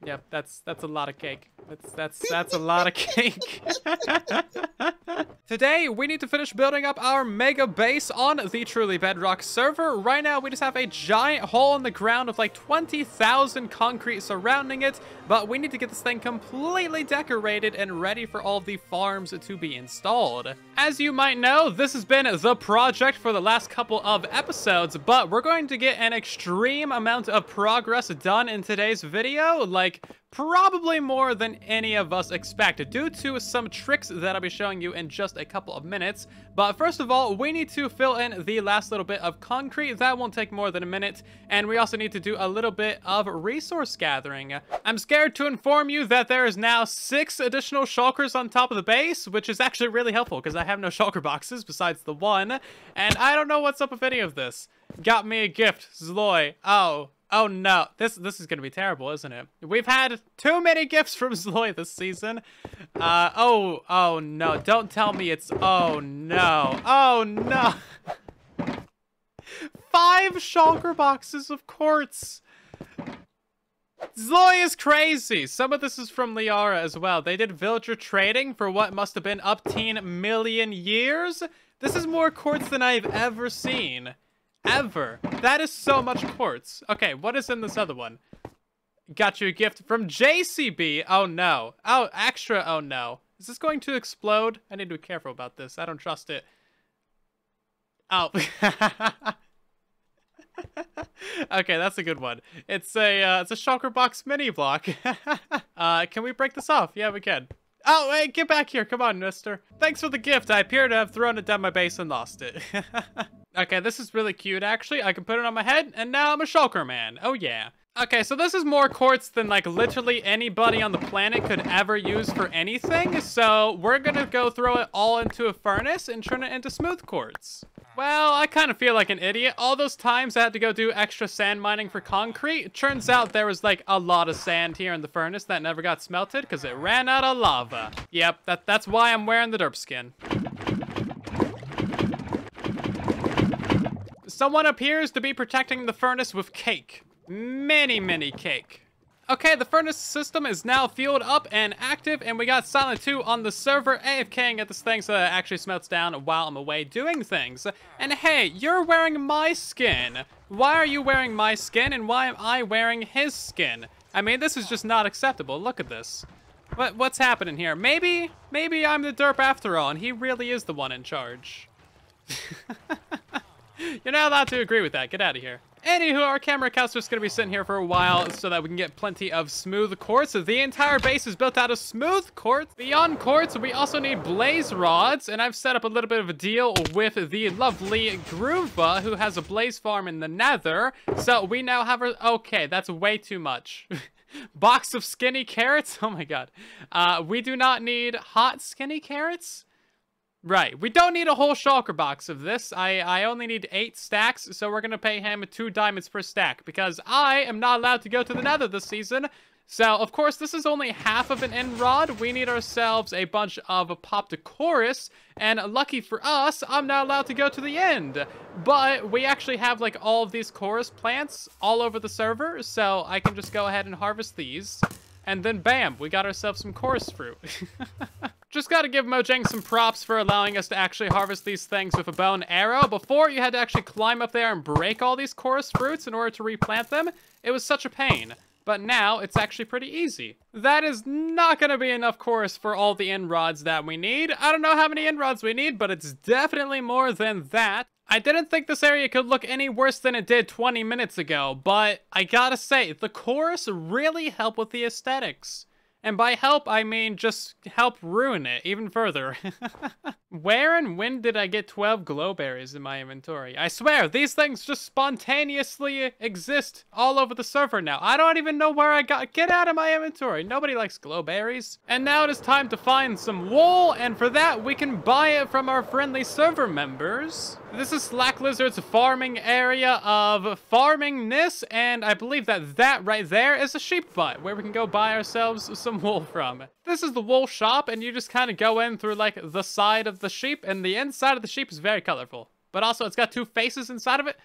Yep, that's a lot of cake. That's a lot of cake. Today, we need to finish building up our mega base on the truly Bedrock server. Right now, we just have a giant hole in the ground with like 20,000 concrete surrounding it, but we need to get this thing completely decorated and ready for all of the farms to be installed. As you might know, this has been the project for the last couple of episodes, but we're going to get an extreme amount of progress done in today's video, like probably more than any of us expect, due to some tricks that I'll be showing you in just a couple of minutes. But first of all, we need to fill in the last little bit of concrete. That won't take more than a minute. And we also need to do a little bit of resource gathering. I'm scared to inform you that there is now 6 additional shulkers on top of the base, which is actually really helpful because I have no shulker boxes besides the one. And I don't know what's up with any of this. Got me a gift, Zloy. Oh no, this is gonna be terrible, isn't it? We've had too many gifts from Zloy this season. Oh no, don't tell me it's, oh no. 5 shulker boxes of quartz. Zloy is crazy. Some of this is from Liara as well. They did villager trading for what must have been up 10 million years. This is more quartz than I've ever seen. Ever. That is so much quartz. Okay, what is in this other one? Got you a gift from JCB. Oh no. Oh, extra. Oh no. Is this going to explode? I need to be careful about this. I don't trust it. Oh. Okay, that's a good one. It's a shulker box mini block. Can we break this off? Yeah, we can. Oh, hey, get back here. Come on, mister. Thanks for the gift. I appear to have thrown it down my base and lost it. Okay, this is really cute, actually. I can put it on my head, and now I'm a shulker man. Oh, yeah. Okay, so this is more quartz than, like, literally anybody on the planet could ever use for anything. So we're gonna go throw it all into a furnace and turn it into smooth quartz. Well, I kind of feel like an idiot. All those times I had to go do extra sand mining for concrete, it turns out there was like a lot of sand here in the furnace that never got smelted because it ran out of lava. Yep, that's why I'm wearing the derp skin. Someone appears to be protecting the furnace with cake. Many cake. Okay, the furnace system is now fueled up and active, and we got Silent 2 on the server AFKing at this thing so that it actually smelts down while I'm away doing things. And hey, you're wearing my skin. Why are you wearing my skin, and why am I wearing his skin? I mean, this is just not acceptable. Look at this. What's happening here? Maybe I'm the derp after all, and he really is the one in charge. You're not allowed to agree with that. Get out of here. Anywho, our camera account's just going to be sitting here for a while so that we can get plenty of smooth quartz. So the entire base is built out of smooth quartz. Beyond quartz, we also need blaze rods. And I've set up a little bit of a deal with the lovely Groova, who has a blaze farm in the nether. So we now have our... Okay, that's way too much. Box of skinny carrots? Oh my god. We do not need hot skinny carrots? Right, we don't need a whole shulker box of this. I only need 8 stacks, so we're gonna pay him 2 diamonds per stack, because I am not allowed to go to the nether this season. So, of course, this is only half of an end rod. We need ourselves a bunch of Poptocorus, and lucky for us, I'm not allowed to go to the end. But we actually have, like, all of these chorus plants all over the server, so I can just go ahead and harvest these. And then, bam, we got ourselves some chorus fruit. Just gotta give Mojang some props for allowing us to actually harvest these things with a bow and arrow. Before, you had to actually climb up there and break all these chorus fruits in order to replant them. It was such a pain. But now, it's actually pretty easy. That is not gonna be enough chorus for all the end rods that we need. I don't know how many end rods we need, but it's definitely more than that. I didn't think this area could look any worse than it did 20 minutes ago, but I gotta say, the chorus really help with the aesthetics. And by help, I mean just help ruin it even further. Where and when did I get 12 glowberries in my inventory? I swear, these things just spontaneously exist all over the server now. I don't even know where I got. Get out of my inventory. Nobody likes glowberries. And now it is time to find some wool, and for that, we can buy it from our friendly server members. This is Slack Lizard's farming area of farmingness, and I believe that right there is a sheep butt where we can go buy ourselves some wool from. This is the wool shop, and you just kind of go in through like the side of the sheep, and the inside of the sheep is very colorful. But also, it's got 2 faces inside of it.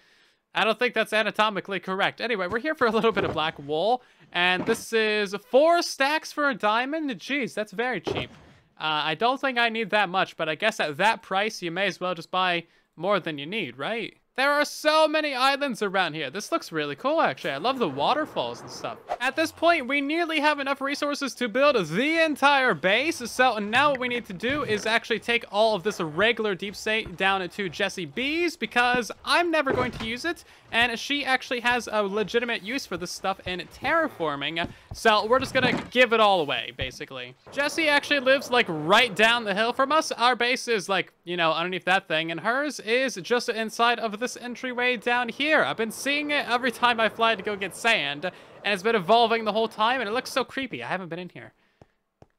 I don't think that's anatomically correct. Anyway, we're here for a little bit of black wool, and this is 4 stacks for a diamond. Jeez, that's very cheap. I don't think I need that much, but I guess at that price, you may as well just buy more than you need, right? There are so many islands around here. This looks really cool, actually. I love the waterfalls and stuff. At this point, we nearly have enough resources to build the entire base. So now what we need to do is actually take all of this regular deep slate down to Jessie B's, because I'm never going to use it. And she actually has a legitimate use for this stuff in terraforming. So we're just gonna give it all away, basically. Jessie actually lives like right down the hill from us. Our base is like, you know, underneath that thing, and hers is just inside of this entryway down here. I've been seeing it every time I fly to go get sand, and it's been evolving the whole time, and it looks so creepy. I haven't been in here.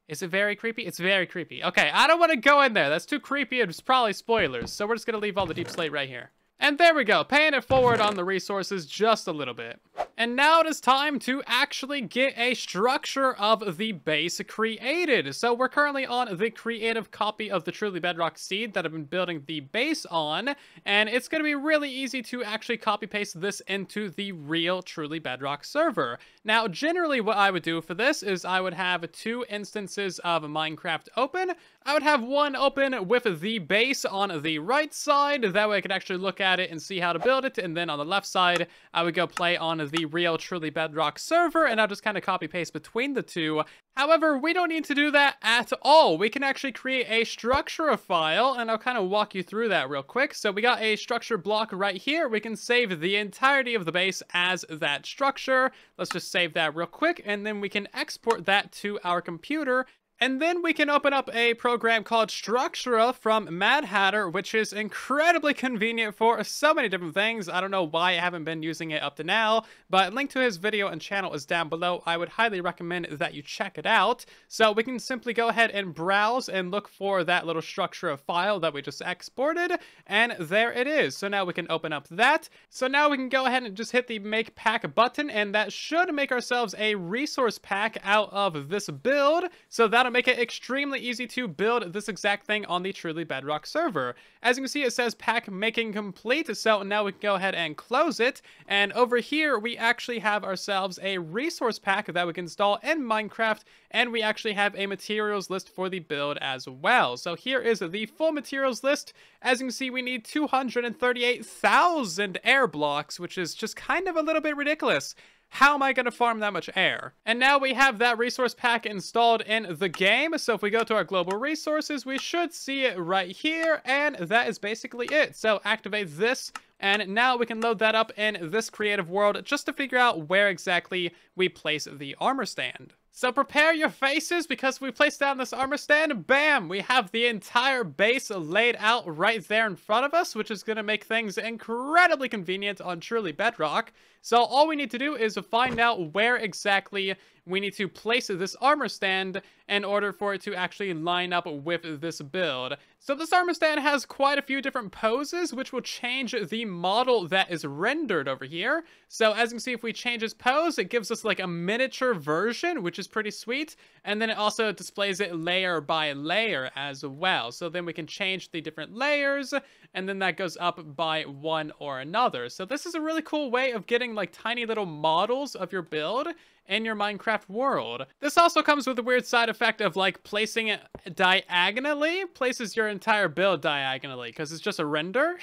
Is it very creepy? It's very creepy. Okay, I don't want to go in there. That's too creepy. It's probably spoilers, so we're just gonna leave all the deep slate right here. And there we go, paying it forward on the resources just a little bit. And now it is time to actually get a structure of the base created. So we're currently on the creative copy of the Truly Bedrock seed that I've been building the base on. And it's going to be really easy to actually copy paste this into the real Truly Bedrock server. Now, generally what I would do for this is I would have 2 instances of Minecraft open. I would have one open with the base on the right side. That way I could actually look at it and see how to build it. And then on the left side, I would go play on the real Truly Bedrock server, and I'll just kind of copy paste between the two. However, we don't need to do that at all. We can actually create a structure file, and I'll kind of walk you through that real quick. So we got a structure block right here. We can save the entirety of the base as that structure. Let's just save that real quick, and then we can export that to our computer. And then we can open up a program called Structura from Madhatter, which is incredibly convenient for so many different things. I don't know why I haven't been using it up to now, but link to his video and channel is down below. I would highly recommend that you check it out. So we can simply go ahead and browse and look for that little Structura file that we just exported, and there it is. So now we can open up that. So now we can go ahead and just hit the make pack button, and that should make ourselves a resource pack out of this build. So that'll make it extremely easy to build this exact thing on the Truly Bedrock server. As you can see, it says pack making complete, so now we can go ahead and close it, and over here we actually have ourselves a resource pack that we can install in Minecraft, and we actually have a materials list for the build as well. So here is the full materials list. As you can see, we need 238,000 air blocks, which is just kind of a little bit ridiculous. How am I going to farm that much air? And now we have that resource pack installed in the game. So if we go to our global resources, we should see it right here. And that is basically it. So activate this. And now we can load that up in this creative world just to figure out where exactly we place the armor stand. So prepare your faces, because we place down this armor stand, bam, we have the entire base laid out right there in front of us, which is going to make things incredibly convenient on Truly Bedrock. So all we need to do is find out where exactly we need to place this armor stand in order for it to actually line up with this build. So this armor stand has quite a few different poses, which will change the model that is rendered over here. So as you can see, if we change its pose, it gives us like a miniature version, which is pretty sweet. And then it also displays it layer by layer as well. So then we can change the different layers, and then that goes up by one or another. So this is a really cool way of getting like tiny little models of your build in your Minecraft world. This also comes with a weird side effect of like placing it diagonally, places your entire build diagonally, because it's just a render.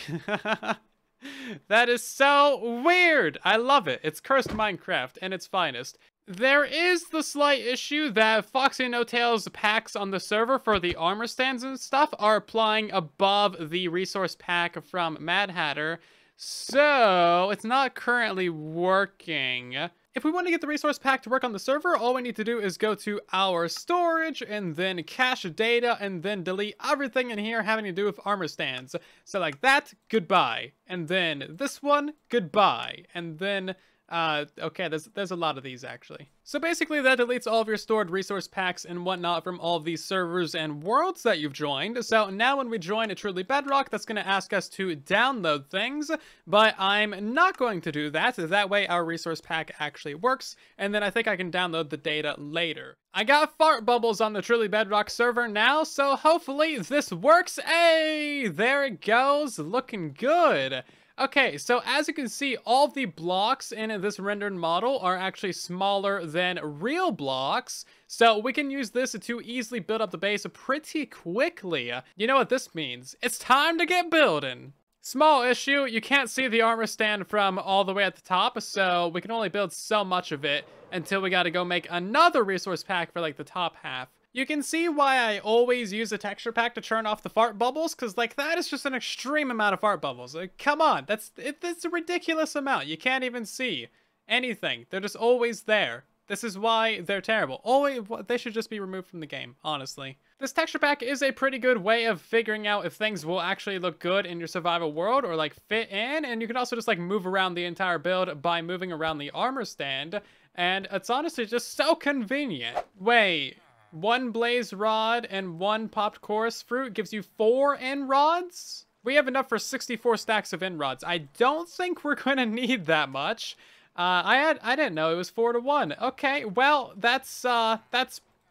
That is so weird. I love it. It's cursed Minecraft in its finest. There is the slight issue that Foxy No Tail's packs on the server for the armor stands and stuff are applying above the resource pack from Madhatter, so it's not currently working. If we want to get the resource pack to work on the server, all we need to do is go to our storage and then cache data and then delete everything in here having to do with armor stands. So like that, goodbye. And then this one, goodbye. And then okay, there's a lot of these actually. So basically that deletes all of your stored resource packs and whatnot from all of these servers and worlds that you've joined. So now when we join a Truly Bedrock, that's going to ask us to download things, but I'm not going to do that. That way our resource pack actually works, and then I think I can download the data later. I got fart bubbles on the Truly Bedrock server now, so hopefully this works. Hey, there it goes, looking good. Okay, so as you can see, all of the blocks in this rendered model are actually smaller than real blocks, so we can use this to easily build up the base pretty quickly. You know what this means? It's time to get building! Small issue, you can't see the armor stand from all the way at the top, so we can only build so much of it until we gotta go make another resource pack for like the top half. You can see why I always use a texture pack to turn off the fart bubbles, because like that is just an extreme amount of fart bubbles. Like, come on, that's a ridiculous amount. You can't even see anything. They're just always there. This is why they're terrible. Always, they should just be removed from the game, honestly. This texture pack is a pretty good way of figuring out if things will actually look good in your survival world or like fit in, and you can also just like move around the entire build by moving around the armor stand, and it's honestly just so convenient. Wait. 1 blaze rod and 1 popped chorus fruit gives you 4 end rods? We have enough for 64 stacks of end rods. I don't think we're gonna need that much. I didn't know it was 4 to 1. Okay, well, that's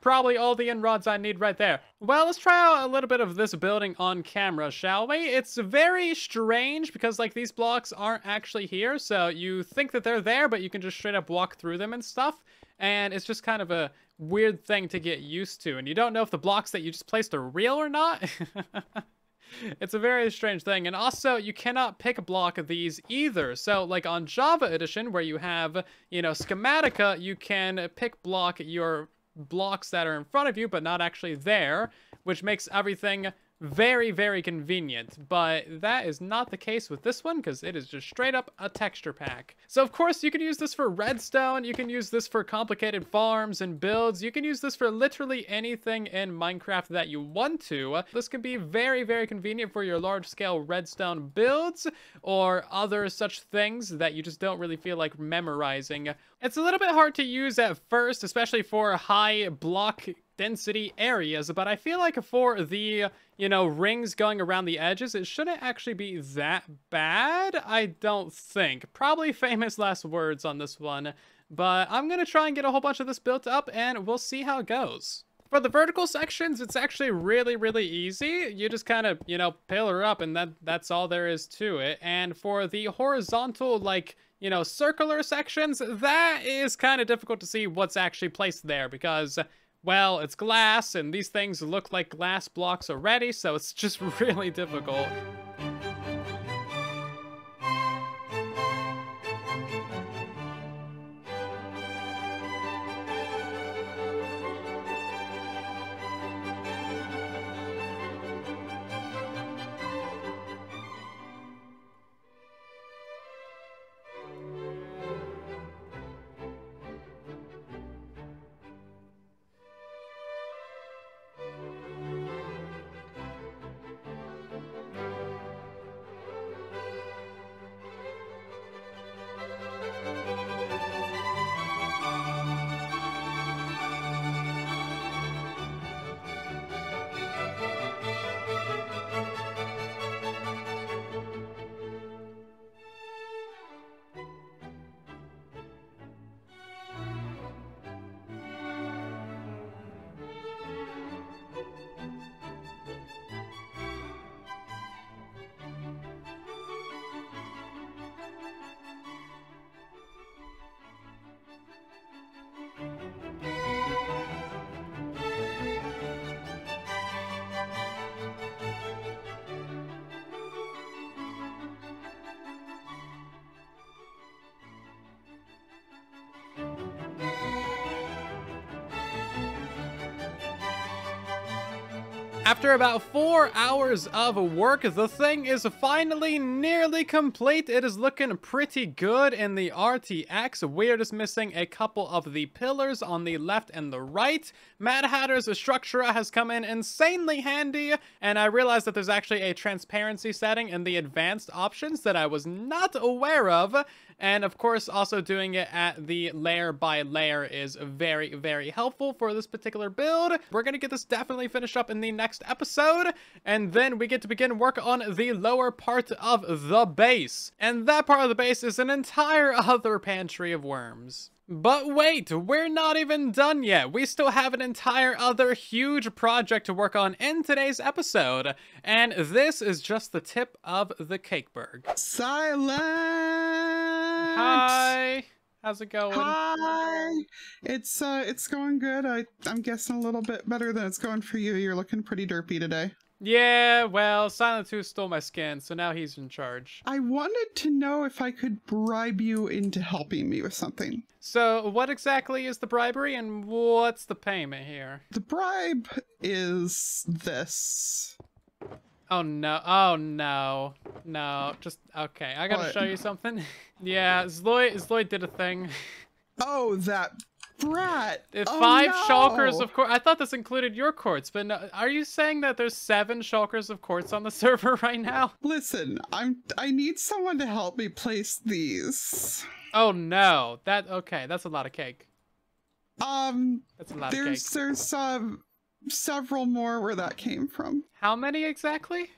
probably all the end rods I need right there. Well, let's try out a little bit of this building on camera, shall we? It's very strange because like these blocks aren't actually here, so you think that they're there, but you can just straight up walk through them and stuff. And it's just kind of a weird thing to get used to, and you don't know if the blocks that you just placed are real or not. It's a very strange thing, and also you cannot pick a block of these either. So like on Java Edition, where you have, you know, schematica, you can pick block your blocks that are in front of you, but not actually there, which makes everything very, very convenient, but that is not the case with this one because it is just straight up a texture pack. So of course you can use this for redstone, you can use this for complicated farms and builds, you can use this for literally anything in Minecraft that you want to. This can be very, very convenient for your large scale redstone builds or other such things that you just don't really feel like memorizing. It's a little bit hard to use at first, especially for high block density areas, but I feel like for the, you know, rings going around the edges, it shouldn't actually be that bad, I don't think. Probably famous last words on this one, but I'm gonna try and get a whole bunch of this built up and we'll see how it goes. For the vertical sections, it's actually really, really easy. You just kind of, you know, pillar up and that's all there is to it. And for the horizontal, like, you know, circular sections, that is kind of difficult to see what's actually placed there because, well, it's glass, and these things look like glass blocks already, so it's just really difficult. After about 4 hours of work, the thing is finally nearly complete. It is looking pretty good in the RTX. We're just missing a couple of the pillars on the left and the right. Madhatter's structura has come in insanely handy, and I realized that there's actually a transparency setting in the advanced options that I was not aware of. And of course, also doing it at the layer by layer is very, very helpful for this particular build. We're going to get this definitely finished up in the next episode, and then we get to begin work on the lower part of the base. And that part of the base is an entire other pantry of worms. But wait, we're not even done yet. We still have an entire other huge project to work on in today's episode. And this is just the tip of the cakeberg. Silent! Hi! How's it going? Hi! It's going good. I'm guessing a little bit better than it's going for you. You're looking pretty derpy today. Yeah, well, Silent 2 stole my skin, so now he's in charge. I wanted to know if I could bribe you into helping me with something. So, what exactly is the bribery, and what's the payment here? The bribe is this. Oh no, oh no. No, just, okay, I gotta show you something. Yeah, Zloy did a thing. Oh, that brat! Five shulkers of quartz. I thought this included your quartz, but no, are you saying that there's 7 shulkers of quartz on the server right now? Listen, I need someone to help me place these. Oh no, okay, that's a lot of cake. That's a lot of cake. There's several more where that came from. How many exactly?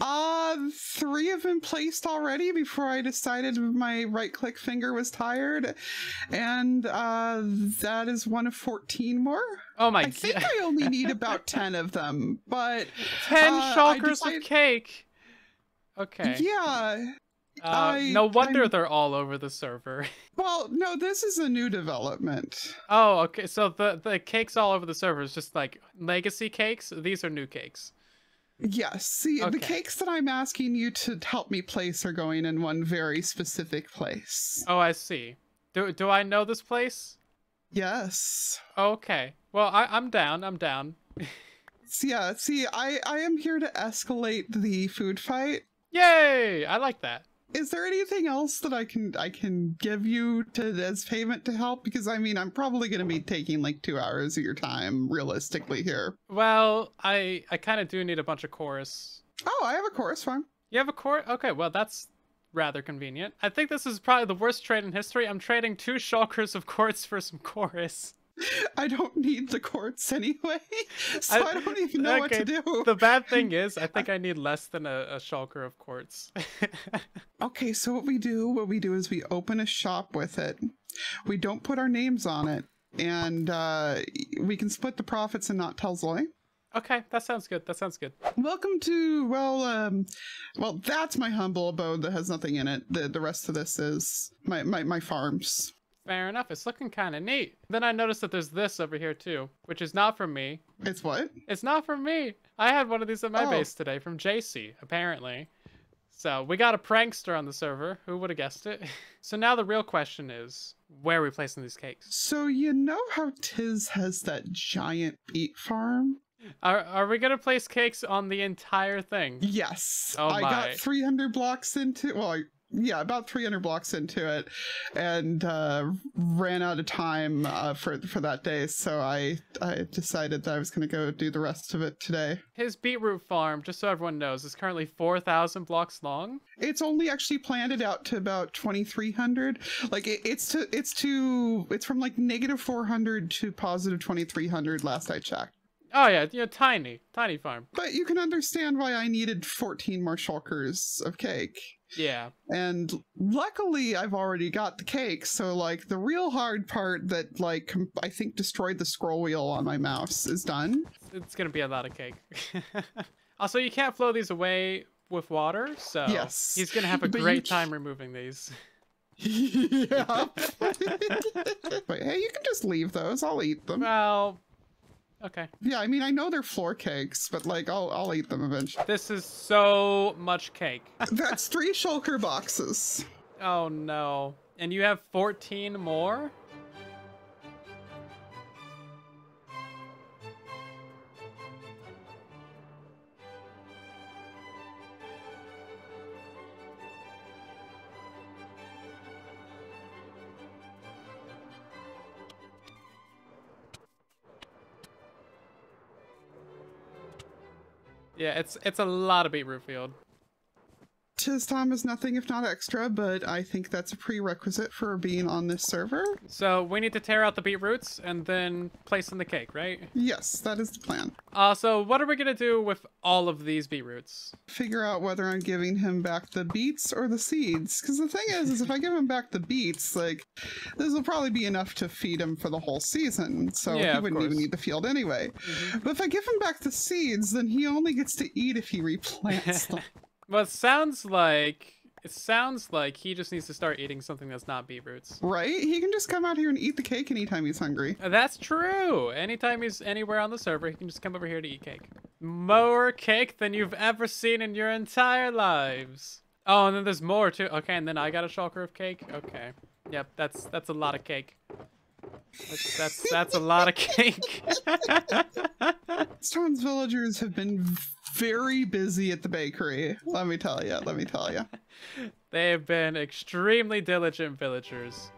3 have been placed already before I decided my right-click finger was tired, and that is one of 14 more. Oh my god! I think I only need about 10 of them, but 10 shulkers of cake. Okay. Yeah. No wonder they're all over the server. Well, no, this is a new development. Oh, okay. So the cakes all over the server is just like legacy cakes. These are new cakes. Yes. See, the cakes that I'm asking you to help me place are going in one very specific place. Oh, I see. Do I know this place? Yes. Okay. Well, I'm down. I'm down. Yeah. See, I am here to escalate the food fight. Yay! I like that. Is there anything else that I can give you as payment to help? Because I mean, I'm probably going to be taking like 2 hours of your time, realistically here. Well, I kind of do need a bunch of chorus. Oh, I have a chorus farm. You have a chorus? Okay, well that's rather convenient. I think this is probably the worst trade in history. I'm trading 2 shulkers of quartz for some chorus. I don't need the quartz anyway, so I don't even know what to do. The bad thing is, I think I need less than a shulker of quartz. Okay, so what we do is we open a shop with it. We don't put our names on it, and we can split the profits and not tell Zoe. Okay, that sounds good. That sounds good. Welcome to, well, that's my humble abode that has nothing in it. The rest of this is my farms. Fair enough. It's looking kind of neat. Then I noticed that there's this over here too, which is not from me. It's what? It's not from me. I had one of these at my base today from JC, apparently. So we got a prankster on the server. Who would have guessed it? So now the real question is, where are we placing these cakes? So you know how Tiz has that giant beet farm? Are we gonna place cakes on the entire thing? Yes. Oh my. I got 300 blocks into, well, yeah, about 300 blocks into it, and ran out of time for that day, so I decided that I was going to go do the rest of it today. His beetroot farm, just so everyone knows, is currently 4,000 blocks long. It's only actually planted out to about 2,300. Like it's from like -400 to positive 2,300 last I checked. Oh yeah, tiny farm. But you can understand why I needed 14 more shulkers of cake. Yeah. And luckily I've already got the cake, so like the real hard part that like I think destroyed the scroll wheel on my mouse is done. It's gonna be a lot of cake. Also, you can't flow these away with water, so yes, he's gonna have a great time removing these. Yeah. But hey, you can just leave those. I'll eat them. Well, okay. Yeah, I mean, I know they're floor cakes, but like, I'll eat them eventually. This is so much cake. That's 3 shulker boxes. Oh no. And you have 14 more? Yeah, it's a lot of beetroot field. Tis Tom is nothing if not extra, but I think that's a prerequisite for being on this server. So we need to tear out the beetroots and then place in the cake, right? Yes, that is the plan. So what are we gonna do with all of these beetroots? Figure out whether I'm giving him back the beets or the seeds. Because the thing is if I give him back the beets, like, this will probably be enough to feed him for the whole season. So Yeah, he wouldn't even need the field anyway. But if I give him back the seeds, then he only gets to eat if he replants them. Well, it sounds like he just needs to start eating something that's not beetroots. Right? He can just come out here and eat the cake anytime he's hungry. That's true. Anytime he's anywhere on the server, he can just come over here to eat cake. More cake than you've ever seen in your entire lives. Oh, and then there's more too. Okay, and then I got a shulker of cake. Okay. Yep, that's a lot of cake. That's a lot of cake. Stone's villagers have been very busy at the bakery. Let me tell you. They've been extremely diligent villagers.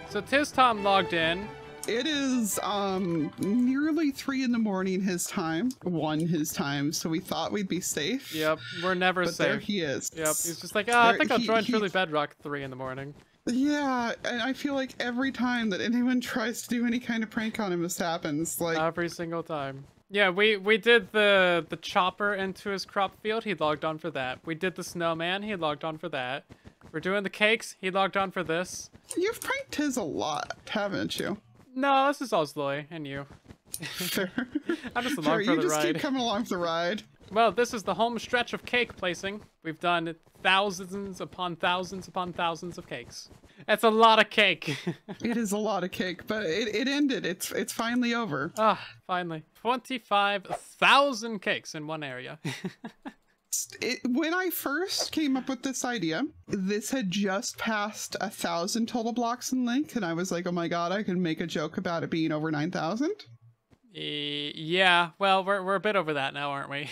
So Tis Tom logged in. It is nearly 3 in the morning his time, 1 his time, so we thought we'd be safe. Yep, we're never but safe. There he is. Yep, he's just like, I think I'll join Truly Bedrock 3 in the morning. Yeah, and I feel like every time that anyone tries to do any kind of prank on him, this happens. Like every single time. Yeah, we did the chopper into his crop field. He logged on for that. We did the snowman. He logged on for that. We're doing the cakes. He logged on for this. You've pranked Tiz a lot, haven't you? No, this is Osloy and you. Fair. I'm just along for the ride. You just keep coming along for the ride. Well, this is the home stretch of cake placing. We've done thousands upon thousands upon thousands of cakes. That's a lot of cake. It is a lot of cake, but it ended. It's finally over. Ah, finally. 25,000 cakes in one area. When I first came up with this idea, this had just passed 1,000 total blocks in length, and I was like, oh my god, I can make a joke about it being over 9,000. Yeah, well, we're a bit over that now, aren't we?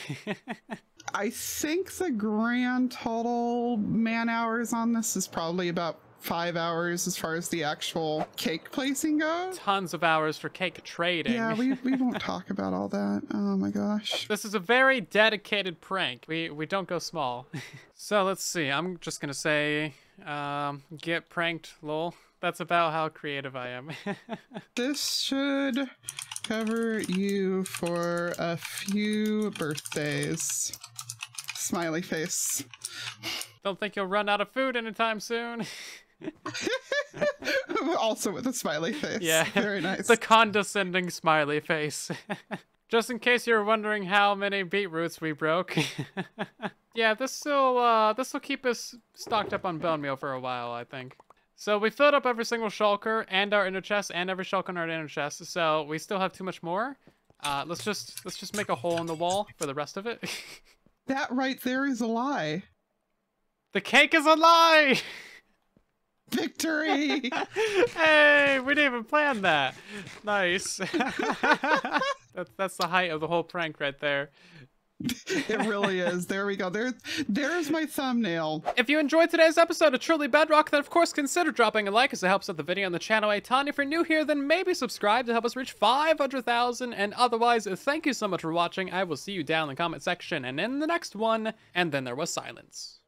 I think the grand total man hours on this is probably about 5 hours as far as the actual cake placing goes. Tons of hours for cake trading. Yeah, we won't talk about all that. Oh my gosh. This is a very dedicated prank. We don't go small. So let's see. I'm just gonna say, get pranked, lol. That's about how creative I am. This should cover you for a few birthdays. Smiley face. Don't think you'll run out of food anytime soon. Also with a smiley face. Yeah. Very nice. The condescending smiley face. Just in case you're wondering how many beetroots we broke. Yeah, this'll keep us stocked up on bone meal for a while, I think. So we filled up every single shulker and our inner chest and every shulker in our inner chest, so we still have too much more. Let's just make a hole in the wall for the rest of it. That right there is a lie. The cake is a lie! Victory! Hey, we didn't even plan that. Nice. That's the height of the whole prank right there. It really is. There we go. There's my thumbnail. If you enjoyed today's episode of Truly Bedrock, then of course consider dropping a like as it helps out the video and the channel a ton. If you're new here, then maybe subscribe to help us reach 500,000. And otherwise, thank you so much for watching. I will see you down in the comment section and in the next one. And then there was silence.